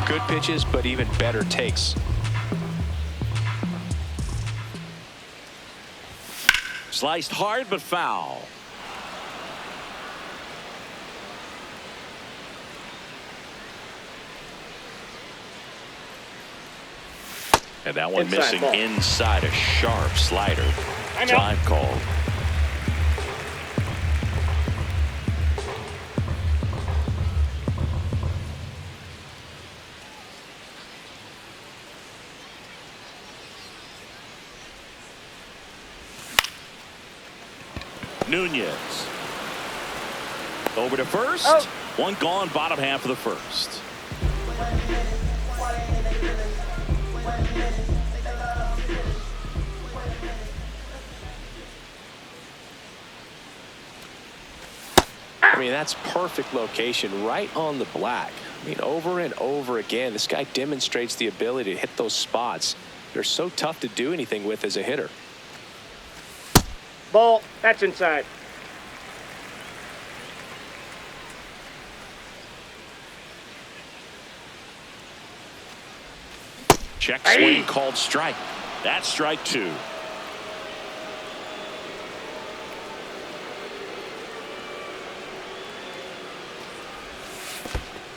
Good pitches, but even better takes. Sliced hard, but foul. And that one missing inside, a sharp slider. Time called. Nunez. Over to first. One gone, bottom half of the first. I mean, that's perfect location, right on the black. I mean, over and over again, this guy demonstrates the ability to hit those spots. They're so tough to do anything with as a hitter. Ball. That's inside. Check swing called strike. That's strike two.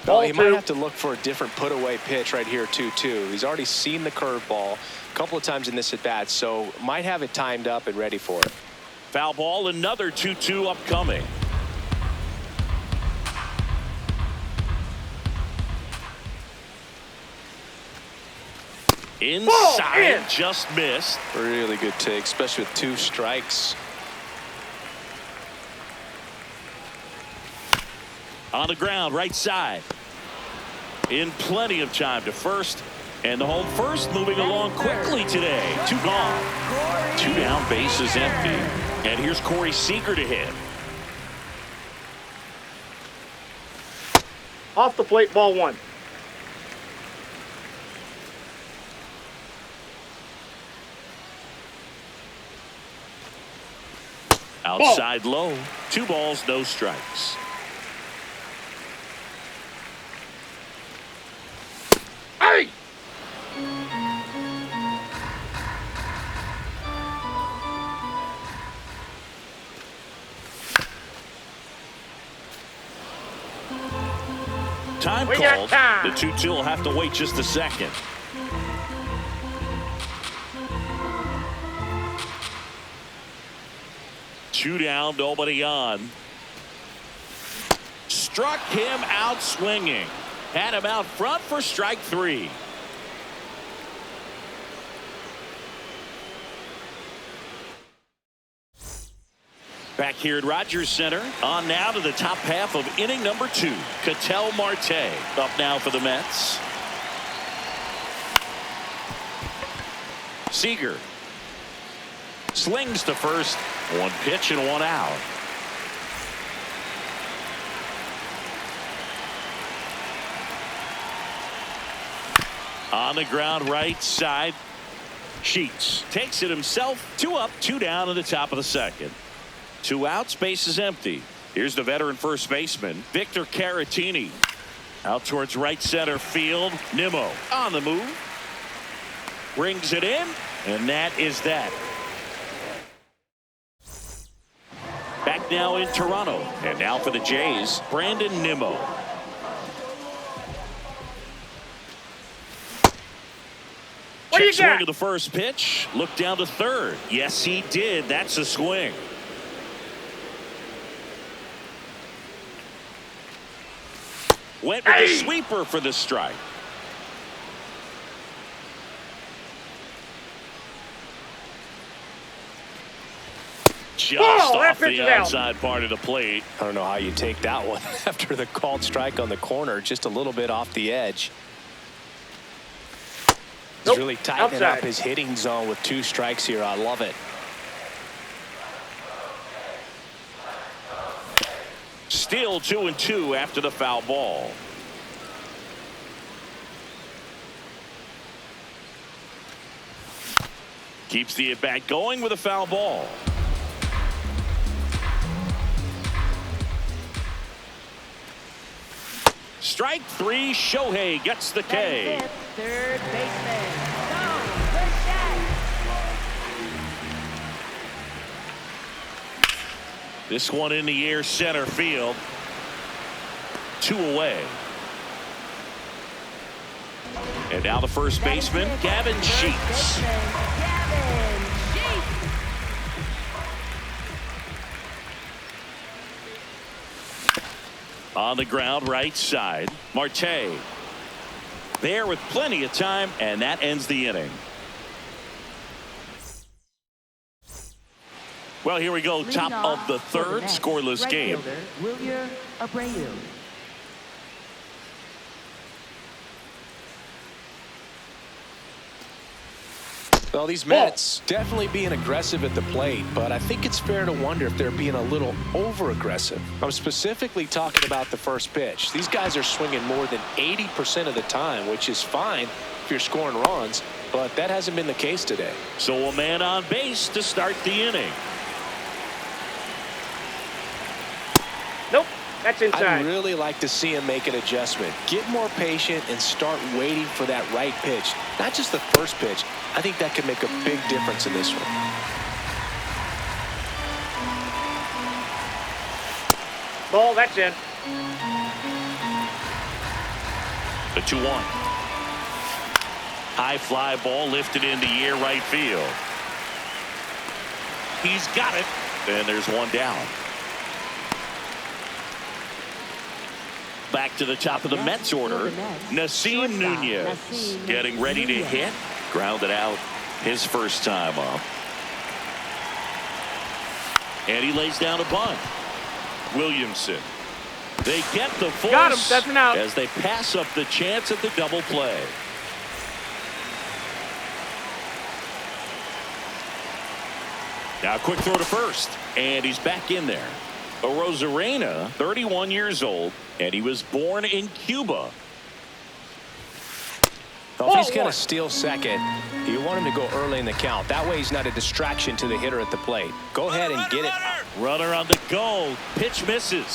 Well, he might have to look for a different put-away pitch right here, 2-2. He's already seen the curveball a couple of times in this at-bat, so might have it timed up and ready for it. Foul ball, another 2-2 upcoming. Inside, just missed. Really good take, especially with 2 strikes. On the ground, right side. In plenty of time to first. And the home first moving along quickly today. 2 gone. 2 down, bases empty. And here's Corey Seager to hit. Off the plate, ball 1. Outside low. 2 balls, no strikes. Hey! Time called. The 2-2 will have to wait just a second. Two down, nobody on. Struck him out swinging. Had him out front for strike 3. Back here at Rogers Center. On now to the top half of inning number 2. Ketel Marte up now for the Mets. Seager slings to first. 1 pitch and 1 out. On the ground, right side. Sheets takes it himself. 2 up, 2 down at the top of the second. 2 outs, base is empty. Here's the veteran first baseman, Victor Caratini. Out towards right center field. Nimmo on the move. Brings it in, and that is that. Back now in Toronto. And now for the Jays, Brandon Nimmo. Check swing of the first pitch. Look down to third. Yes, he did. That's a swing. Went with the sweeper for the strike. Just off the outside part of the plate. I don't know how you take that one after the called strike on the corner, just a little bit off the edge. He's really tightening up his hitting zone with 2 strikes here. I love it. Still 2-2 after the foul ball. Keeps the at-bat going with a foul ball. strike three. Shohei gets the K. Third baseman. No, Bichette. This one in the air, center field. 2 away. And now the first baseman, Gavin Sheets. Gavin Sheets. On the ground, right side. Marte. There with plenty of time, and that ends the inning. Well, here we go. Top of the third, scoreless game. Wilyer Abreu. Well, these Mets definitely being aggressive at the plate, but I think it's fair to wonder if they're being a little over-aggressive. I'm specifically talking about the first pitch. These guys are swinging more than 80% of the time, which is fine if you're scoring runs, but that hasn't been the case today. So a man on base to start the inning. Nope, that's inside. I'd really like to see him make an adjustment. Get more patient and start waiting for that right pitch. Not just the first pitch. I think that could make a big difference in this one. Ball, that's in. The 2-1. High fly ball lifted in the air, right field. He's got it. And there's one down. Back to the top of the Mets order. Nasim Nunez getting ready to hit. Grounded out his first time up. And he lays down a bunt. Williamson. They get the force. Got him. That's an out. As they pass up the chance at the double play. Now a quick throw to first. And he's back in there. Rosarena, 31 years old, and he was born in Cuba. Well, if he's going to steal second, you want him to go early in the count. That way he's not a distraction to the hitter at the plate. Go ahead and get it. Runner on the go. Pitch misses.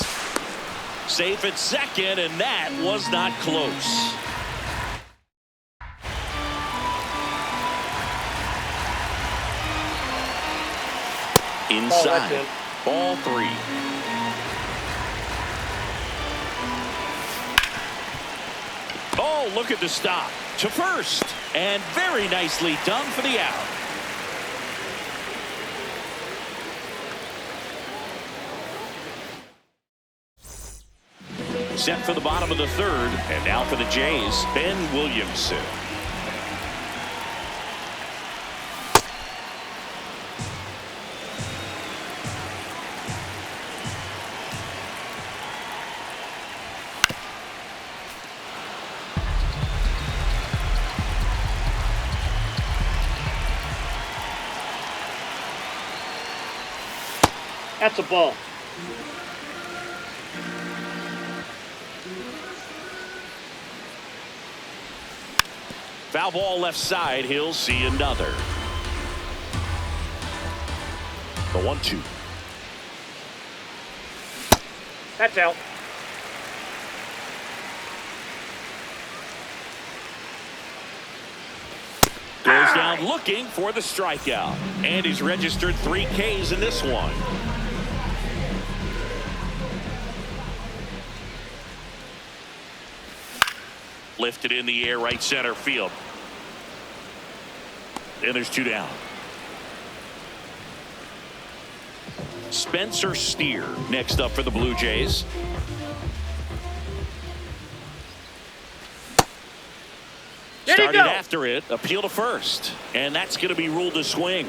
Safe at second, and that was not close. Inside. Ball 3. Oh, look at the stop. To first. And very nicely done for the out. Set for the bottom of the third. And now for the Jays, Ben Williamson. That's a ball. Foul ball left side. He'll see another. The 1-2. That's out. Goes down looking for the strikeout. And he's registered 3 Ks in this one. Lifted in the air, right center field. And there's 2 down. Spencer Steer next up for the Blue Jays. Started after it, appeal to first, and that's going to be ruled a swing.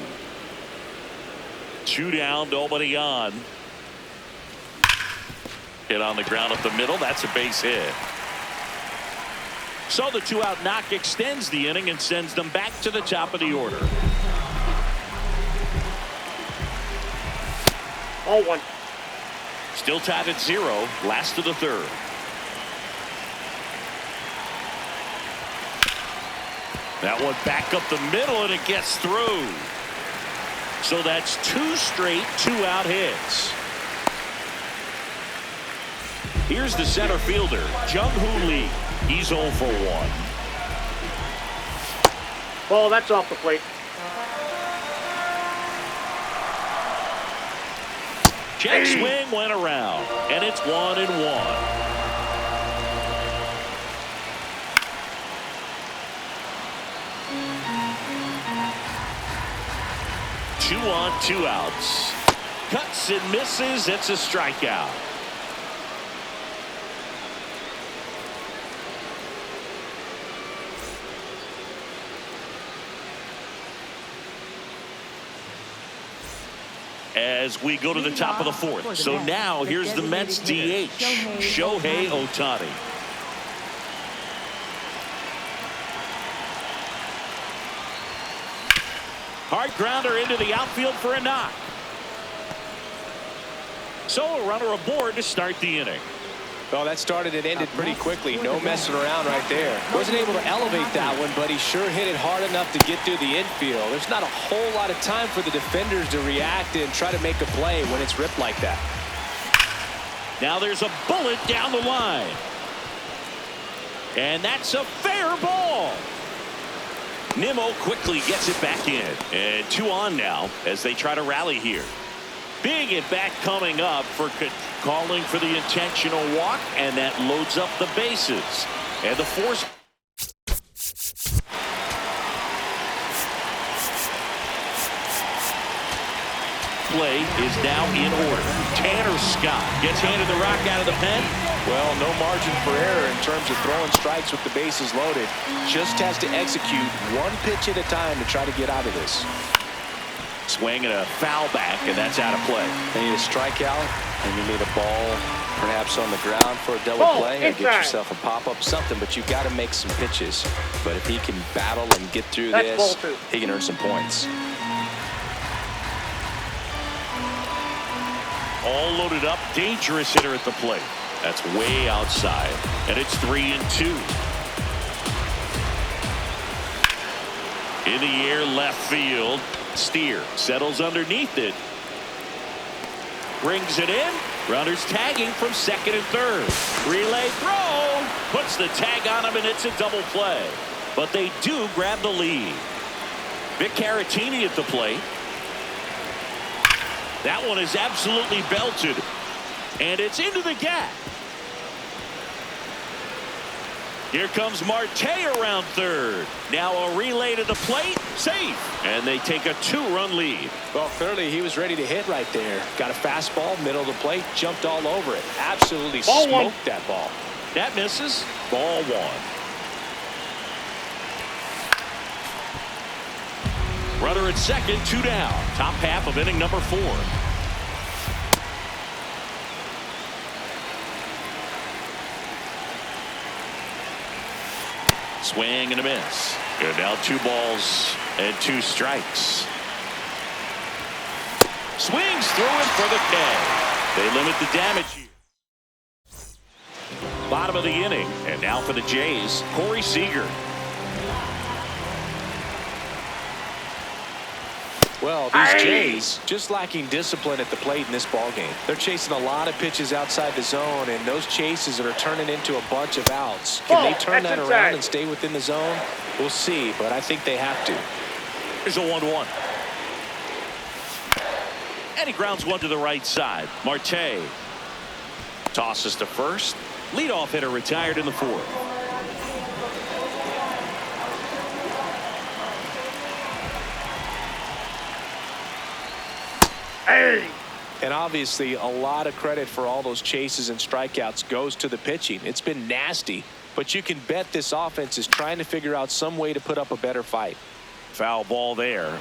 2 down, nobody on. Hit on the ground up the middle. That's a base hit. So the 2-out knock extends the inning and sends them back to the top of the order. 0-1. Still tied at 0, last of the third. That one back up the middle, and it gets through. So that's 2 straight 2-out hits. Here's the center fielder, Jung-Hoo Lee. He's 0 for 1. Ball, that's off the plate. Check swing went around, and it's 1-1. 2 on, 2 outs. Cuts and misses. It's a strikeout. As we go to the top of the 4th. So now here's the Mets DH, Shohei Ohtani. Hard grounder into the outfield for a knock. So a runner aboard to start the inning. Well, that started and ended pretty quickly. No messing around right there. Wasn't able to elevate that one, but he sure hit it hard enough to get through the infield. There's not a whole lot of time for the defenders to react and try to make a play when it's ripped like that. Now there's a bullet down the line. And that's a fair ball. Nimmo quickly gets it back in. And 2 on now as they try to rally here. Big at bat coming up for calling for the intentional walk, and that loads up the bases. And the force play is now in order. Tanner Scott gets handed the rock out of the pen. Well, no margin for error in terms of throwing strikes with the bases loaded. Just has to execute one pitch at a time to try to get out of this. Swing and a foul back, and that's out of play. You need a strikeout, and you need a ball perhaps on the ground for a double play, or get yourself a pop-up, something, but you've got to make some pitches. But if he can battle and get through this, he can earn some points. All loaded up, dangerous hitter at the plate. That's way outside, and it's 3-2. In the air, left field. Steer settles underneath it. Brings it in. Runners tagging from second and third. Relay throw. Puts the tag on him, and it's a double play. But they do grab the lead. Vic Caratini at the plate. That one is absolutely belted. And it's into the gap. Here comes Marte around third. Now a relay to the plate. Safe. And they take a 2-run lead. Well, clearly he was ready to hit right there. Got a fastball, middle of the plate, jumped all over it. Absolutely smoked that ball. That misses. Ball 1. Runner at second, 2 down. Top half of inning number 4. Swing and a miss. And now 2 balls and 2 strikes. Swings through him for the K. They limit the damage here. Bottom of the inning. And now for the Jays, Corey Seager. Well, these Jays just lacking discipline at the plate in this ballgame. They're chasing a lot of pitches outside the zone, and those chases are turning into a bunch of outs. Can they turn that around and stay within the zone? We'll see, but I think they have to. Here's a 1-1. And he grounds one to the right side. Marte tosses to first. Leadoff hitter retired in the 4th. And obviously a lot of credit for all those chases and strikeouts goes to the pitching. It's been nasty, but you can bet this offense is trying to figure out some way to put up a better fight. Foul ball there.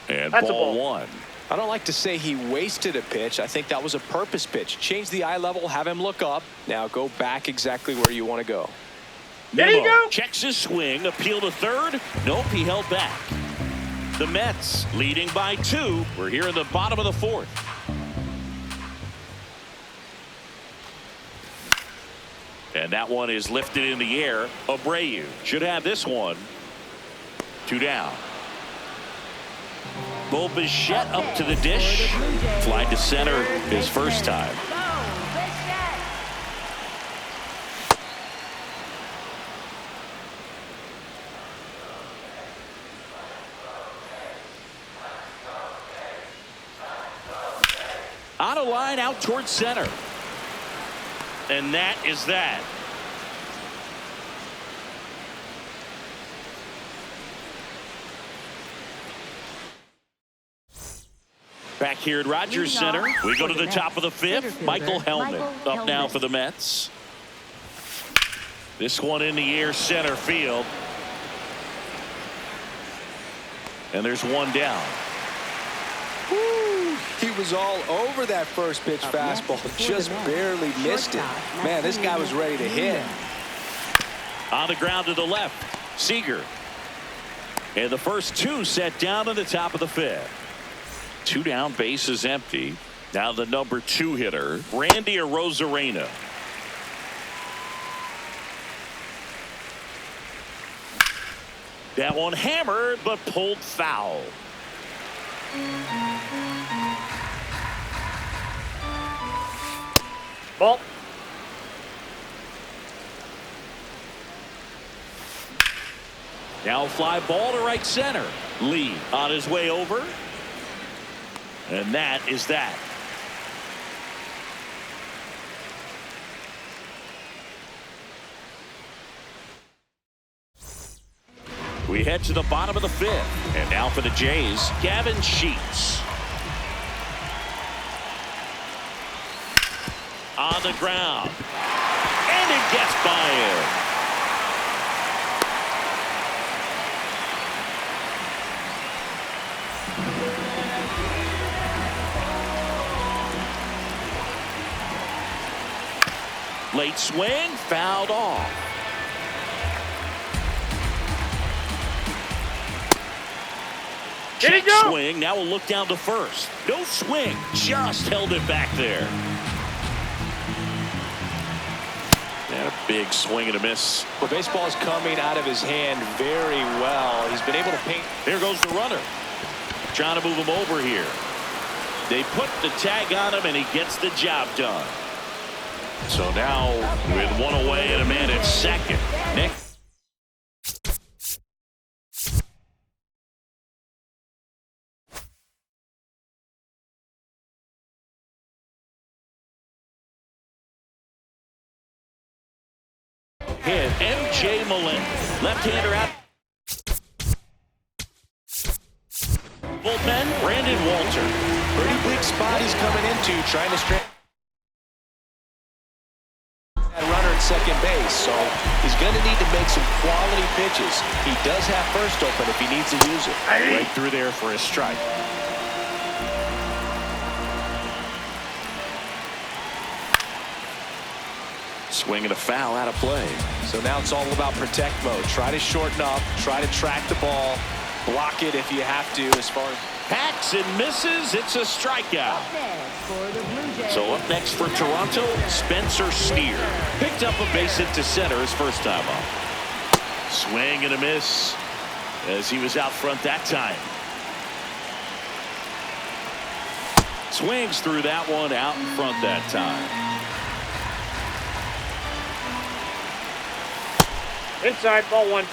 And ball 1. I don't like to say he wasted a pitch. I think that was a purpose pitch. Change the eye level, have him look up. Now go back exactly where you want to go. There you go. Checks his swing. Appeal to third. Nope, he held back. The Mets leading by 2. We're here in the bottom of the 4th. And that one is lifted in the air. Abreu should have this one. 2 down. Bo Bichette up to the dish. Fly to center his first time. On a line out towards center. And that is that. Back here at Rogers Center, we go to the top of the fifth. Michael Hellman up now for the Mets. This one in the air, center field. And there's one down. Woo, he was all over that first pitch fastball, just barely missed it. Man, this guy was ready to hit. On the ground to the left, Seager. And the first two set down in the top of the fifth. Two down, bases empty. Now the number 2 hitter, Randy Arozarena. That one hammered, but pulled foul. Ball. Now a fly ball to right center. Lee on his way over. And that is that. We head to the bottom of the fifth. And now for the Jays, Gavin Sheets. On the ground. And it gets by him. Late swing, fouled off. Check swing, now a look down to first. No swing, just held it back there. And a big swing and a miss. The baseball is coming out of his hand very well. He's been able to paint. There goes the runner. Trying to move him over here. They put the tag on him and he gets the job done. So now with one away and a man at second. Nick. Hit MJ Melendez. Left-hander out. Bullpen, Brandon Walter. Pretty big spot he's coming into, trying to straighten that runner at second base. So he's going to need to make some quality pitches. He does have first open if he needs to use it. Right through there for a strike. Swinging a foul out of play. So now it's all about protect mode. Try to shorten up, try to track the ball, block it if you have to. As far as hacks and misses, it's a strikeout. So up next for Toronto, Spencer Steer. Picked up a base hit to center his first time up. Swing and a miss as he was out front that time. Swings through that one out in front that time. Inside, ball 1.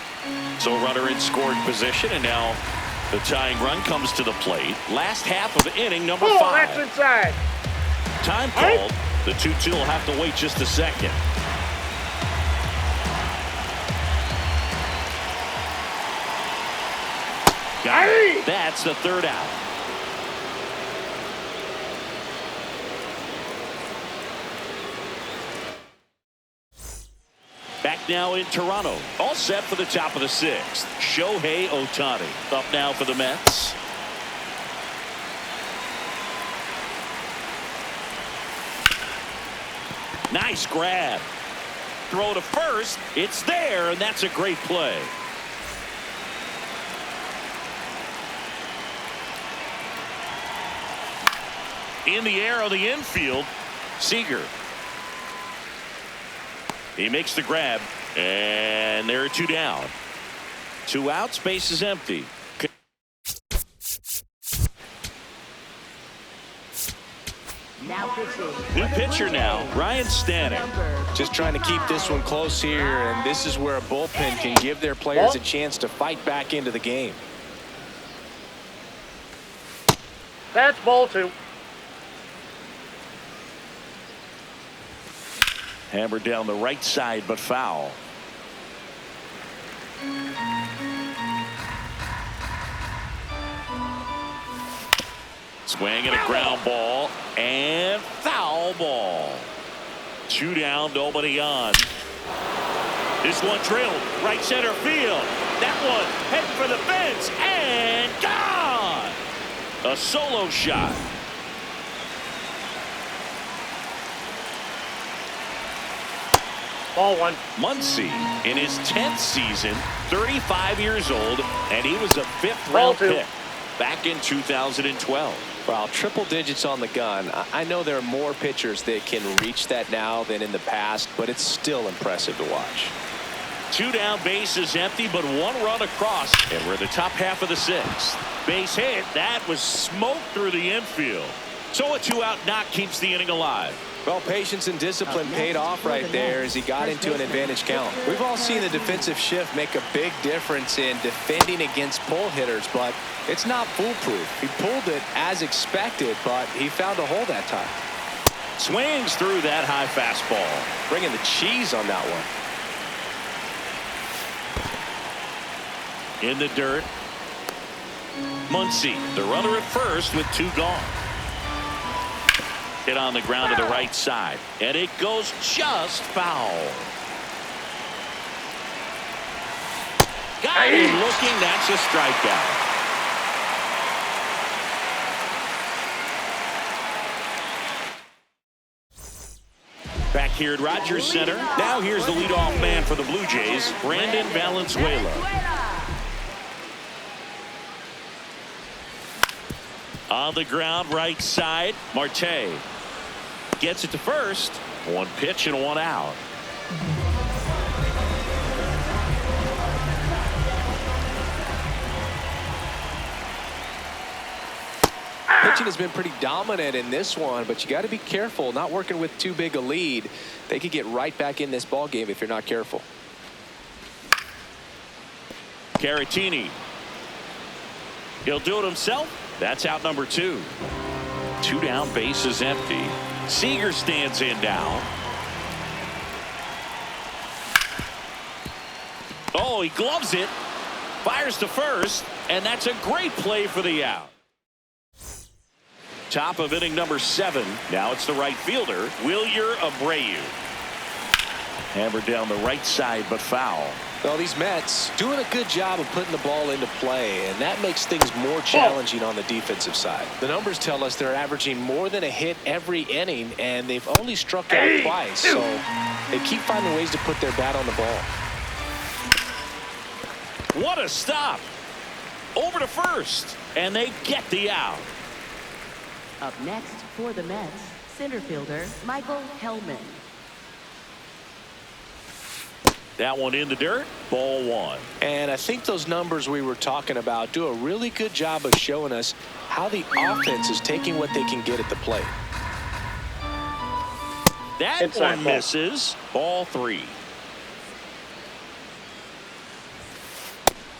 So runner in scoring position, and now the tying run comes to the plate. Last half of inning number 5. That's inside. Time called. The 2-2 will have to wait just a second. Got it. That's the third out. Back now in Toronto. All set for the top of the 6th. Shohei Ohtani up now for the Mets. Nice grab. Throw to first. It's there, and that's a great play. In the air on the infield, Seager. He makes the grab, and there are 2 down. 2 outs, base is empty. Now pitching. New pitcher now, Ryan Stanek. Just trying to keep this one close here, and this is where a bullpen can give their players a chance to fight back into the game. That's ball 2. Hammered down the right side, but foul. Swing and a ground ball and foul ball. 2 down, nobody on. This one drilled right center field. That one heading for the fence and gone. A solo shot. Ball 1. Muncy in his 10th season, 35 years old, and he was a 5th Ball round 2. pick back in 2012. Wow, triple digits on the gun. I know there are more pitchers that can reach that now than in the past, but it's still impressive to watch. 2 down, bases empty, but 1 run across, and we're in the top half of the 6th. Base hit. That was smoke through the infield. So a 2-out knock keeps the inning alive. Well, patience and discipline paid off right there as he got into an advantage count. We've all seen the defensive shift make a big difference in defending against pull hitters, but it's not foolproof. He pulled it as expected, but he found a hole that time. Swings through that high fastball. Bringing the cheese on that one. In the dirt. Muncy, the runner at first with 2 gone. Hit on the ground to the right side, and it goes just foul. Got him looking. That's a strikeout. Back here at Rogers Center. Now here's the leadoff man for the Blue Jays, Brandon Valenzuela. On the ground, right side, Marte gets it to first. 1 pitch and 1 out. Pitching has been pretty dominant in this one, but you got to be careful not working with too big a lead. They could get right back in this ball game if you're not careful. Caratini. He'll do it himself. That's out number 2. 2 down, bases empty. Seager stands in now. Oh, he gloves it. Fires to first, and that's a great play for the out. Top of inning number 7. Now it's the right fielder, Wilyer Abreu. Hammered down the right side, but foul. Well, these Mets doing a good job of putting the ball into play, and that makes things more challenging on the defensive side. The numbers tell us they're averaging more than a hit every inning, and they've only struck out twice, so they keep finding ways to put their bat on the ball. What a stop. Over to first, and they get the out. Up next for the Mets, center fielder Michael Hellman. That one in the dirt. Ball 1. And I think those numbers we were talking about do a really good job of showing us how the offense is taking what they can get at the plate. That Inside one ball. misses. Ball 3.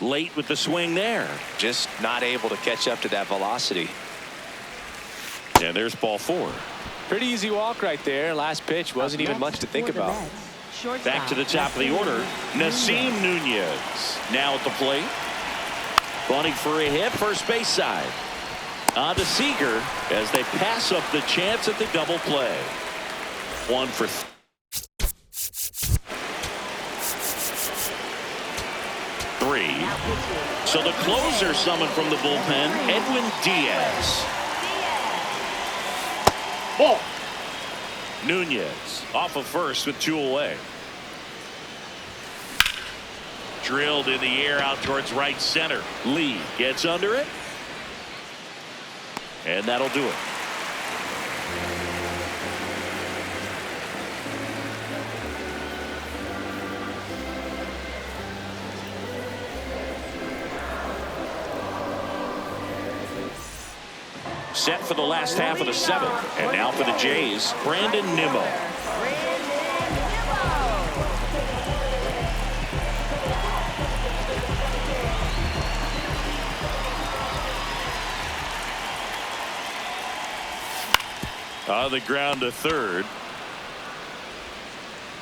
Late with the swing there. Just not able to catch up to that velocity. And there's ball 4. Pretty easy walk right there. Last pitch wasn't even much to think about. Back to the top of the order, Nasim Nunez. Now at the plate. Bunting for a hit, first base side. On to Seager as they pass up the chance at the double play. 1 for 3. So the closer summoned from the bullpen, Edwin Diaz. Ball. Nunez off of first with 2 away. Drilled in the air out towards right center. Lee gets under it. And that'll do it. set for the last half of the seventh. And now for the Jays, Brandon Nimmo. On the ground to third.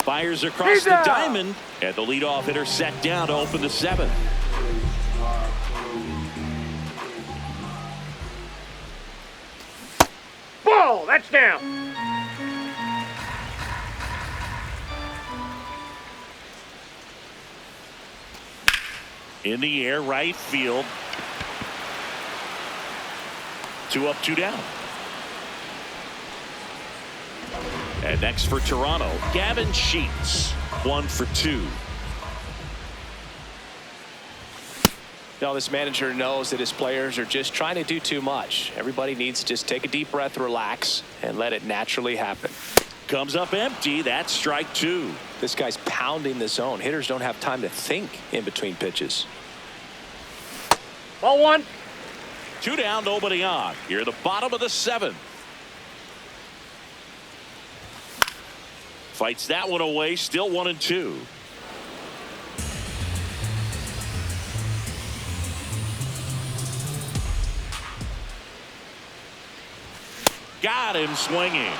Fires across the diamond. And the leadoff hitter set down to open the seventh. Ball, that's down. In the air, right field. 2 up, 2 down. And next for Toronto, Gavin Sheets, 1 for 2. Now this manager knows that his players are just trying to do too much. Everybody needs to just take a deep breath, relax, and let it naturally happen. Comes up empty. That's strike 2. This guy's pounding the zone. Hitters don't have time to think in between pitches. Ball 1. 2 down, nobody on. Here the bottom of the 7th. Fights that one away. Still 1 and 2. Got him swinging.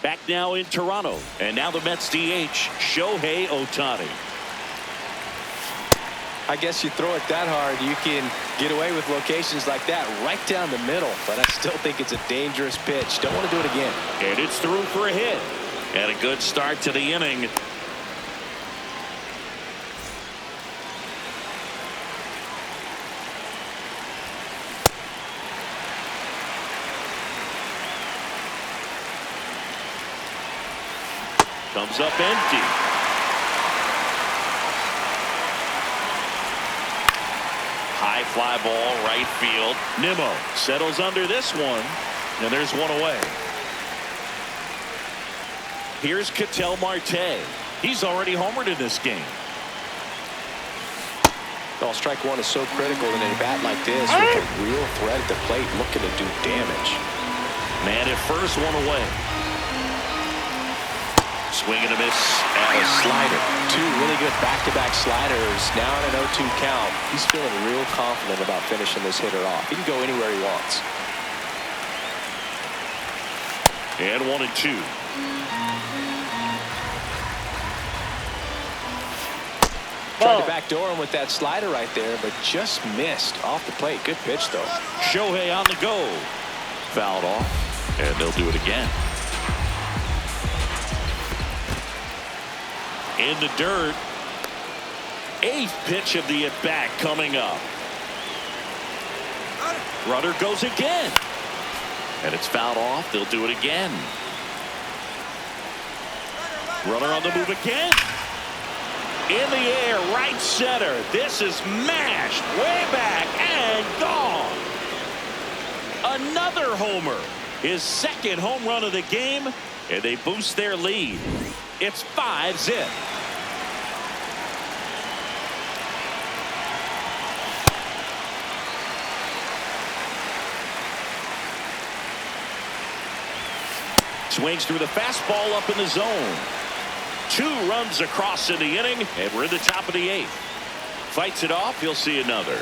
Back now in Toronto. And now the Mets DH, Shohei Ohtani. I guess you throw it that hard, you can get away with locations like that right down the middle. But I still think it's a dangerous pitch. Don't want to do it again. And it's through for a hit. And a good start to the inning. Comes up empty. High fly ball, right field. Nimmo settles under this one, and there's one away. Here's Ketel Marte. He's already homered in this game. Well, strike 1 is so critical in a bat like this with a real threat at the plate looking to do damage. Man at first, one away. Swing and a miss and a slider. 2 really good back-to-back sliders. Now in an 0-2 count. He's feeling real confident about finishing this hitter off. He can go anywhere he wants. And 1 and 2. Tried to backdoor him with that slider right there, but just missed off the plate. Good pitch, though. Shohei on the go. Fouled off, and they'll do it again. In the dirt. 8th pitch of the at-bat coming up. Runner goes again. And it's fouled off. They'll do it again. Runner on the move again. In the air, right center. This is mashed way back and gone. Another homer. His 2nd home run of the game, and they boost their lead. It's 5-zip. Swings through the fastball up in the zone. 2 runs across in the inning, and we're in the top of the 8th. Fights it off. He'll see another.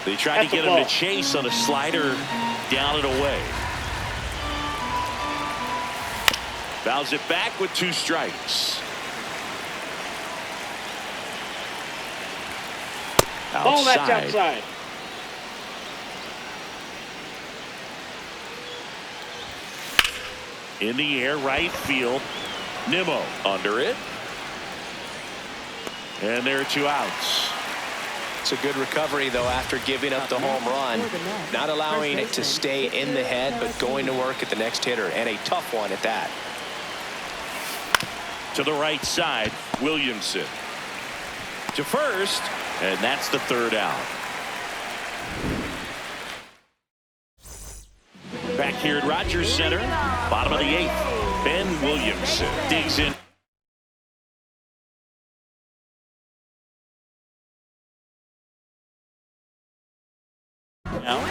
They tried to get him to chase on a slider down and away. Fouls it back with 2 strikes. Ball, that's outside. In the air, right field. Nimmo under it. And there are 2 outs. It's a good recovery, though, after giving up the home run. Not allowing it to stay in the head, but going to work at the next hitter, and a tough one at that. To the right side, Williamson. To first, and that's the 3rd out. back here at Rogers Center. Bottom of the 8th. Ben Williamson digs in. Now,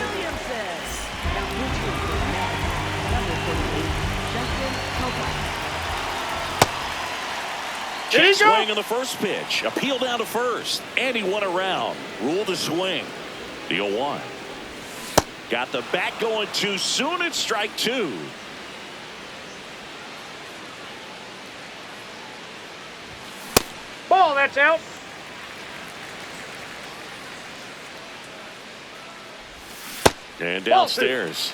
check swing on the first pitch. Appeal down to first. And he won around. Rule to swing. The 0-1. Got the bat going too soon. It's strike 2. Ball, that's out. And downstairs.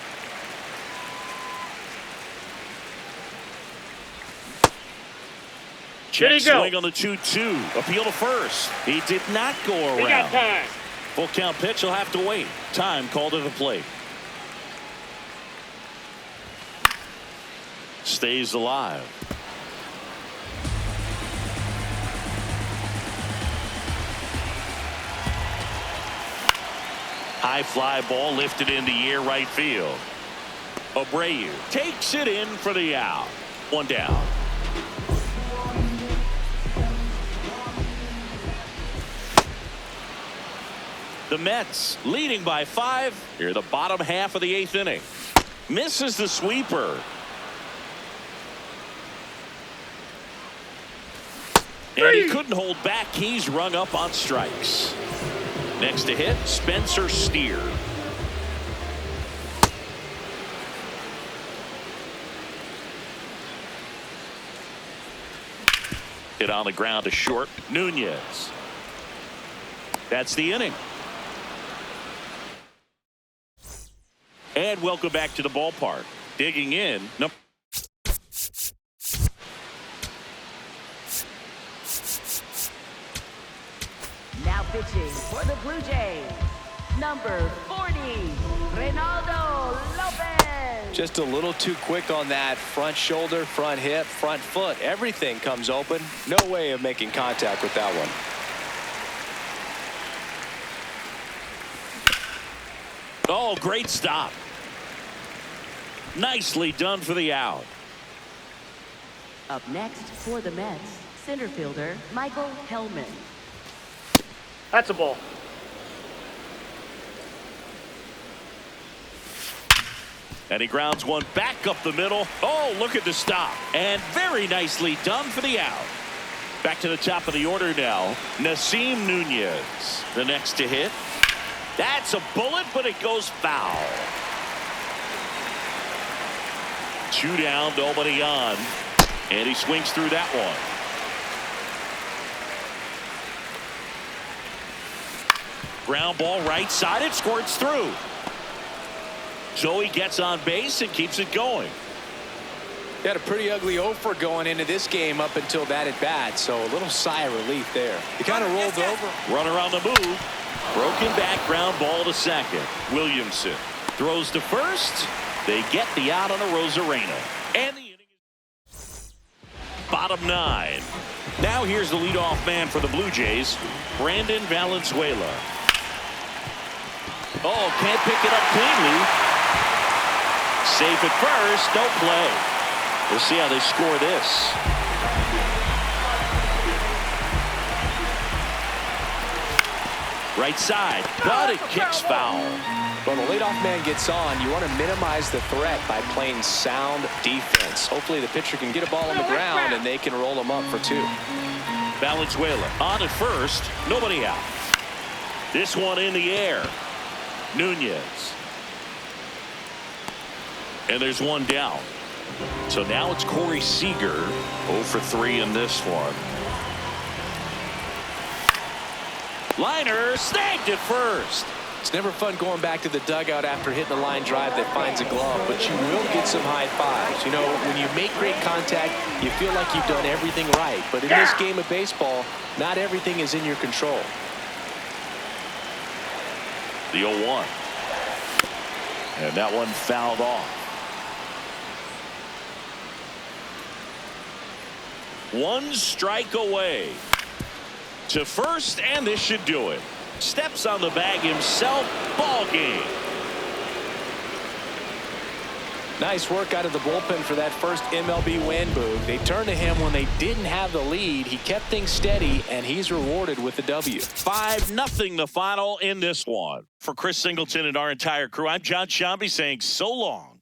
Check swing on the 2-2. Appeal to first. He did not go around. He got time. Full count pitch. He'll have to wait. Time called at the plate. Stays alive. High fly ball lifted in the air right field. Abreu takes it in for the out. 1 down. The Mets leading by 5 here the bottom half of the 8th inning. Misses the sweeper. And he couldn't hold back. He's rung up on strikes. Next to hit, Spencer Steer. Hit on the ground to short. Nunez. That's the inning. And welcome back to the ballpark. Digging in. Now pitching for the Blue Jays, number 40, Reynaldo Lopez. Just a little too quick on that front shoulder, front hip, front foot. Everything comes open. No way of making contact with that one. Oh, great stop. Nicely done for the out. Up next for the Mets, center fielder Michael Hellman. That's a ball. And he grounds one back up the middle. Oh, look at the stop. And very nicely done for the out. Back to the top of the order now. Nasim Nunez. The next to hit. That's a bullet, but it goes foul. 2 down, nobody on. And he swings through that one. Ground ball right side. It squirts through. So he gets on base and keeps it going. He had a pretty ugly offer going into this game up until that at bat, so a little sigh of relief there. He kind of rolled over. Runner on the move. Broken back, ground ball to second. Williamson throws to first. They get the out on a Rosarena. And the inning is bottom 9. Now here's the leadoff man for the Blue Jays, Brandon Valenzuela. Oh, can't pick it up cleanly. Safe at first, no play. We'll see how they score this. Right side, but it kicks foul. When the leadoff man gets on, you want to minimize the threat by playing sound defense. Hopefully the pitcher can get a ball on the ground and they can roll him up for 2. Valenzuela on at first, nobody out. This one in the air. Nunez. And there's one down. So now it's Corey Seager, 0 for 3 in this one. Liner snagged at first. It's never fun going back to the dugout after hitting a line drive that finds a glove, but you will get some high fives. You know, when you make great contact, you feel like you've done everything right. But in this game of baseball, not everything is in your control. The 0-1. And that one fouled off. 1 strike away. To first, and this should do it. Steps on the bag himself. Ball game. Nice work out of the bullpen for that first MLB win, Boog. They turned to him when they didn't have the lead. He kept things steady, and he's rewarded with the W. 5-0 the final in this one. For Chris Singleton and our entire crew, I'm John Shambi saying so long.